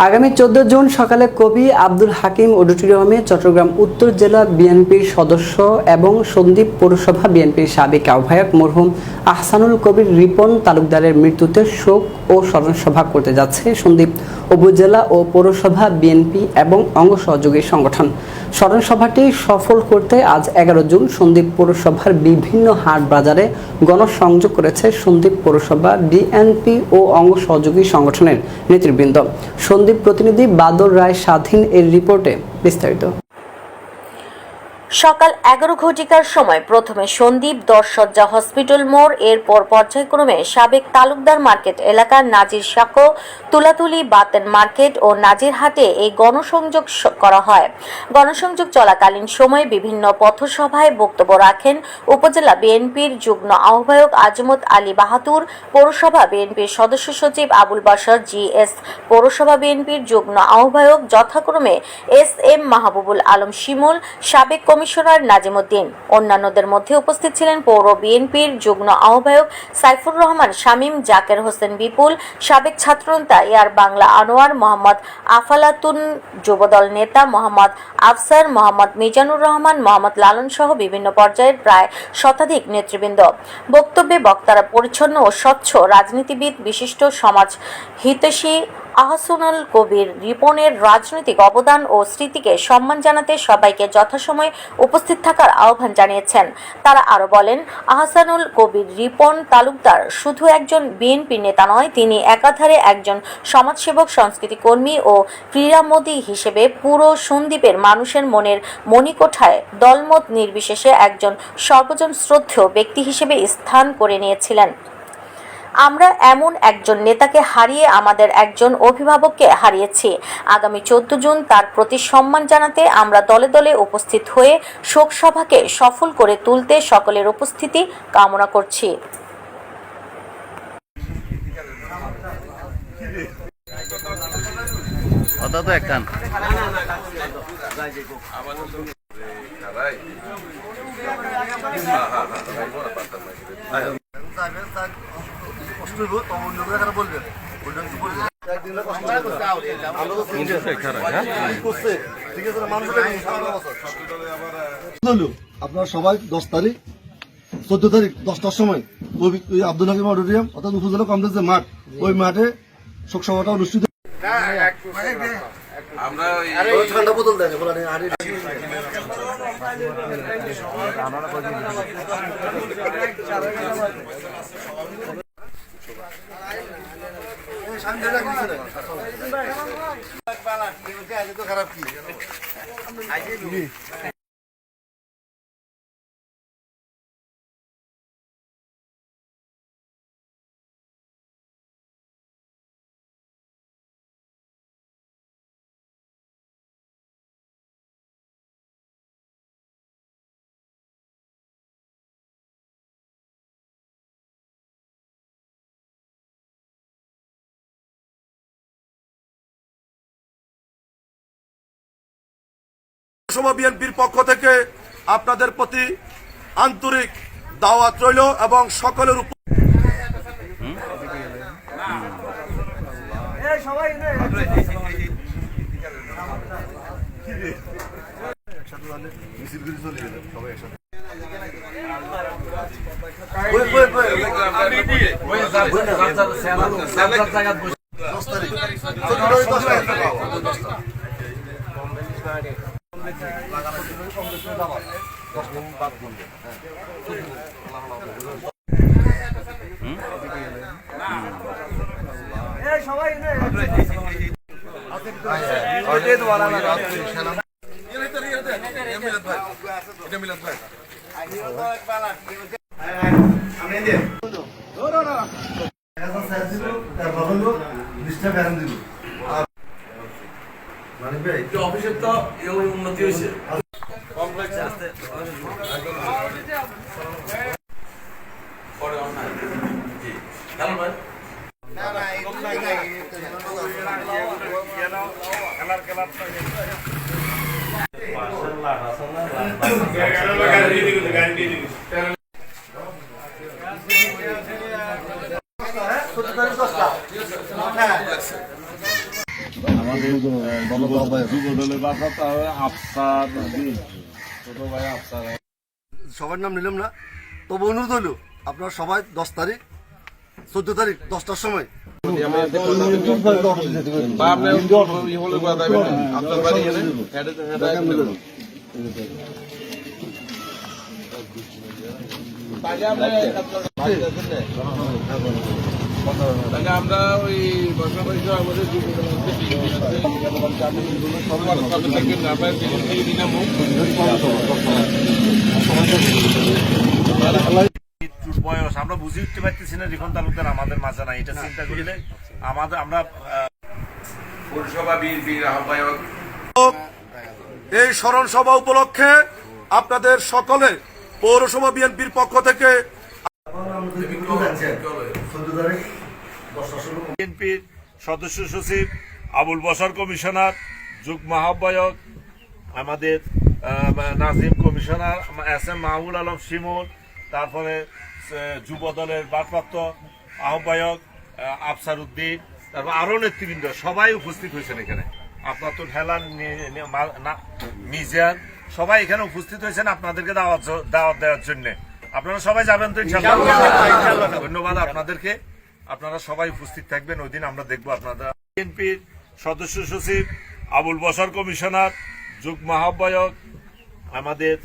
আগামী 14 জুন সকালে কবি আব্দুল হাকিম অডিটোরিয়ামে চট্টগ্রাম উত্তর জেলা বিএনপির সদস্য এবং সন্দ্বীপ পৌরসভা বিএনপির সাবেক আহ্বায়ক মরহুম আহসানুল কবির রিপন তালুকদারের মৃত্যুতে শোক ও স্মরণসভা করতে যাচ্ছে সন্দ্বীপ উপজেলা ও পৌরসভা বিএনপি এবং অঙ্গ সহযোগী সংগঠন। স্মরণসভাটি সফল করতে আজ 11 জুন সন্দ্বীপ পৌরসভার বিভিন্ন হাট বাজারে গণসংযোগ করেছে সন্দ্বীপ পৌরসভা বিএনপি ও অঙ্গ সহযোগী সংগঠনের নেতৃবৃন্দ। সন্দ্বীপ প্রতিনিধি বাদর রায় স্বাধীন এর রিপোর্টে বিস্তারিত। সকাল 11 ঘটিকার সময় প্রথমে সন্দ্বীপ 10 শয্যা হসপিটাল মোড়, এরপর পর্যায়ক্রমে সাবেক তালুকদার মার্কেট এলাকার নাজির সাঁকো, তুলাতুলি বাতেন মার্কেট ও নাজিরহাটে এই গণসংযোগ করা হয়। গণসংযোগ চলাকালীন সময়ে বিভিন্ন পথসভায় বক্তব্য রাখেন উপজেলা বিএনপির যুগ্ম আহ্বায়ক আজমত আলী বাহাদুর, পৌরসভা বিএনপির সদস্য সচিব আবুল বাশার জিএস, পৌরসভা বিএনপির যুগ্ম আহ্বায়ক যথাক্রমে এস.এম. মাহবুবুল আলম শিমুল, সাবেক কমিশনার নাজিমউদ্দিন। অন্যান্যদের মধ্যে উপস্থিত ছিলেন পৌর বিএনপির যুগ্ম আহ্বায়ক সাইফুর রহমান শামীম, জাকের হোসেন বিপুল, সাবেক ছাত্রনেতা এয়ার বাংলা আনোয়ার, মোহাম্মদ আফালাতুন, যুবদল নেতা মোহাম্মদ আফসার, মোহাম্মদ মিজানুর রহমান, মোহাম্মদ লালন সহ বিভিন্ন পর্যায়ের প্রায় শতাধিক নেতৃবৃন্দ। বক্তব্যে বক্তারা পরিচ্ছন্ন ও স্বচ্ছ রাজনীতিবিদ, বিশিষ্ট সমাজ হিতৈষী আহসানুল কবির রিপনের রাজনৈতিক অবদান ও স্মৃতিকে সম্মান জানাতে সবাইকে যথাসময়ে উপস্থিত থাকার আহ্বান জানিয়েছেন। তারা আরো বলেন, আহসানুল কবির রিপন তালুকদার শুধু একজন বিএনপি নেতা নয়, তিনি একাধারে একজন সমাজসেবক, সংস্কৃতি কর্মী ও ক্রীড়ামোদী হিসেবে পুরো সন্দ্বীপের মানুষের মনের মণিকোঠায় দলমত নির্বিশেষে একজন সর্বজন শ্রদ্ধেয় ব্যক্তি হিসেবে স্থান করে নিয়েছিলেন। আমরা এমন একজন নেতাকে হারিয়ে আমাদের একজন অভিভাবককে হারিয়েছি। আগামী 14 জুন তার প্রতি সম্মান জানাতে আমরা দলে দলে উপস্থিত হয়ে শোকসভাকে সফল করে তুলতে সকলের উপস্থিতি কামনা করছি। আপনারা সবাই 10 তারিখ 14 তারিখ 10টার সময় আব্দুল হাকিম অডিটোরিয়াম অর্থাৎ উপজেলা কমপ্লেক্সের মাঠ, ওই মাঠে শোক সভাটা অনুষ্ঠিত। ঠান্ডা বোতল দেন খারাপ কি বিএনপির পক্ষ থেকে আপনাদের প্রতি আন্তরিক দাওয়াত রইল এবং সকলের উপর অফিসের তো উন্নতি হয়েছে। হ্যাঁ আমাদের যুবদলের বার্তা হবে আফসার ছোট ভাই আফসার। সবার নাম নিলাম না, তবে অনুরোধ হলো আপনারা সবাই 10 তারিখ 14 তারিখ 10টার সময় আমরা ওই বর্ষা আমাদের বয়স আমরা বুঝে উঠতে পারতেছি না রিফন তালুকদার আমাদের মাঝে নাই, এটা চিন্তা করলে আমাদের আমরা পৌরসভা বিএনপির আহ্বায়ক এই স্মরণ সভা উপলক্ষে আপনাদের সকলে পৌরসভা বিএনপির পক্ষ থেকে বিএনপির সদস্য সচিব আবুল বশর কমিশনার, যুগ্ম আহ্বায়ক আমাদের নাজিম কমিশনার, SM মাহবুল আলম শিমুল, তারপরে যুব দলের ভারপ্রাপ্ত আহ্বায়ক আফসার উদ্দিন, তারপর আরো নেতৃবৃন্দ সবাই উপস্থিত হয়েছেন এখানে। আপনার তো হেলান মিজান সবাই এখানে উপস্থিত হয়েছেন আপনাদেরকে দাওয়াত দেওয়ার জন্য। আপনারা সবাই যাবেন তো ইনশাআল্লাহ? ধন্যবাদ আপনাদেরকে, আপনারা সবাই উপস্থিত থাকবেন ওই দিন, আমরা দেখবো আপনারা। বিএনপির সদস্য সচিব আবুল বশর কমিশনার, যুগ্ম আহ্বায়ক আমাদের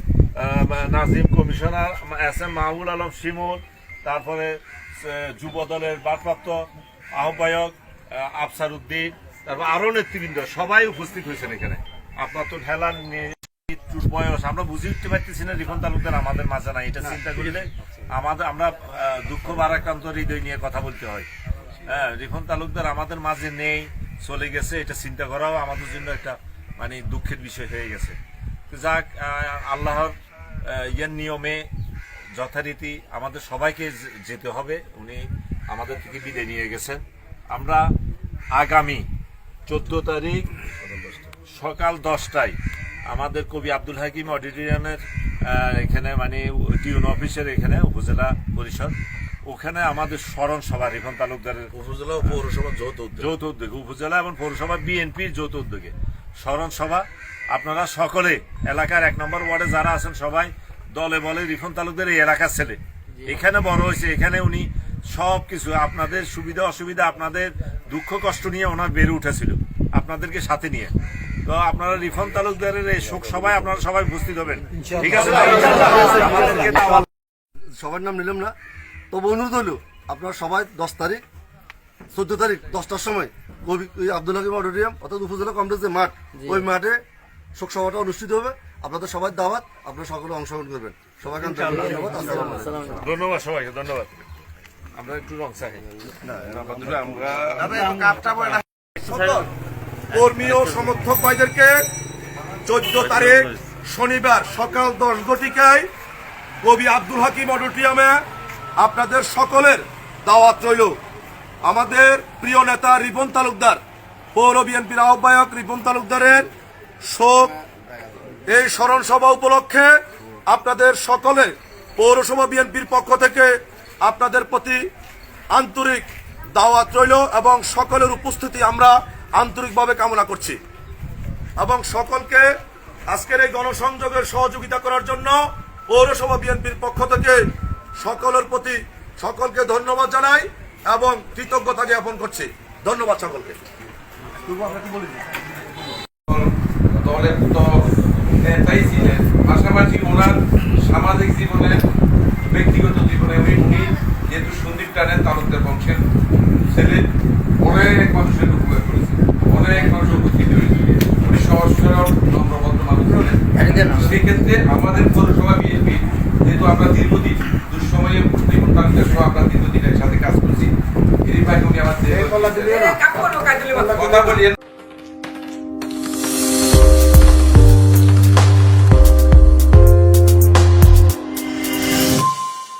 নাজিম কমিশনার, SM মাহবুল আলম শিমুল, তারপরে যুব দলের ভারপ্রাপ্ত আহ্বায়ক আফসার উদ্দিন, তারপর আরো নেতৃবৃন্দ সবাই উপস্থিত হয়েছেন এখানে। আপনার তো হেলান বয়স আমরা বুঝে উঠতে পারতেছি না রিফন তালুকদার আমাদের মাঝে নাই, এটা চিন্তা করলে আমরা দুঃখ ভারাক্রান্ত হৃদয় নিয়ে কথা বলতে হয়। হ্যাঁ, রিফন তালুকদার আমাদের মাঝে নেই, চলে গেছে, এটা চিন্তা করাও আমাদের জন্য একটা মানে দুঃখের বিষয় হয়ে গেছে। যাক, আল্লাহর ইয়ার নিয়মে যথারীতি আমাদের সবাইকে যেতে হবে। উনি আমাদের থেকে বিদায় নিয়ে গেছেন। আমরা আগামী 14 তারিখ সকাল 10টায় আমাদের কবি আব্দুল হাকিম অডিটোরিয়ামের এখানে মানে টিউন অফিসের এখানে উপজেলা পরিষদ, ওখানে আমাদের স্মরণ সভা রিফন তালুকদারের উপজেলা ও পৌরসভা যৌথ উদ্যোগে, উপজেলা এবং পৌরসভা বিএনপির যৌথ উদ্যোগে স্মরণ সভা। আপনারা সকলে এলাকার 1 নম্বর ওয়ার্ডে যারা আছেন সবাই দলে বলে রিফন তালুকদার এই এলাকার ছেলে, এখানে বড় হয়েছে, এখানে উনি সবকিছু আপনাদের সুবিধা অসুবিধা আপনাদের দুঃখ কষ্ট নিয়ে ওনার বেড়ে উঠেছিল আপনাদেরকে সাথে নিয়ে। তো আপনারা রিফন তালুকদারের এই শোক সভায় আপনারা সবাই উপস্থিত হবেন, ঠিক আছে? সবার নাম নিলাম না, তবে অনুরোধ হলো আপনারা সবাই 10 তারিখ 14 তারিখ 10টার সময় কবি আব্দুল হাকিম অডিটোরিয়াম অর্থাৎ উপজেলা কমপ্লেক্সে মাঠ, ওই মাঠে শোক সভাটা অনুষ্ঠিত হবে। আপনাদের সবাই দাওয়াত, আপনারা সকলে অংশগ্রহণ করবেন। সবাইকে ধন্যবাদ। আসসালামু আলাইকুম। ধন্যবাদ সবাইকে, ধন্যবাদ। আমরা একটু রং চাই কর্মী ও সমর্থক ভাইদেরকে 14 তারিখ শনিবার সকাল 10 ঘটিকায় কবি আব্দুল হাকিম অডিটোরিয়ামে আপনাদের সকলের দাওয়াত রইল। আমাদের প্রিয় নেতা রিপন তালুকদার, পৌর বিএনপির আহ্বায়ক রিপন তালুকদারের শোক এই স্মরণ সভা উপলক্ষে আপনাদের সকলে পৌরসভা বিএনপির পক্ষ থেকে আপনাদের প্রতি আন্তরিক দাওয়াত রইল এবং সকলের উপস্থিতি আমরা আন্তরিকভাবে কামনা করছি এবং সকলকে আজকের এই গণসংযোগের সহযোগিতা করার জন্য পৌরসভা বিএনপির পক্ষ থেকে সকলের প্রতি সকলকে ধন্যবাদ জানাই এবং কৃতজ্ঞতা জ্ঞাপন করছি। ধন্যবাদ সকলকে। দলের তো নেতাই ছিলেন, পাশাপাশি ওনার সামাজিক জীবনে ব্যক্তিগত জীবনে উনি যেহেতু সন্দীপ টানের তালুকদার বংশের ছেলে, অনেক মানুষের উপকার করেছে, অনেক মানুষ উপস্থিত হয়েছে, উনি সহজ সরল নম্রভদ্র মানুষ ছিলেন। সেক্ষেত্রে আমাদের পৌরসভা বিএনপি যেহেতু আমরা দীর্ঘদিন দুঃসময়ে রিপন তালুকদার সহ আমরা দীর্ঘদিন একসাথে কাজ করছি, এই ভাই উনি আমার কথা বলিয়ে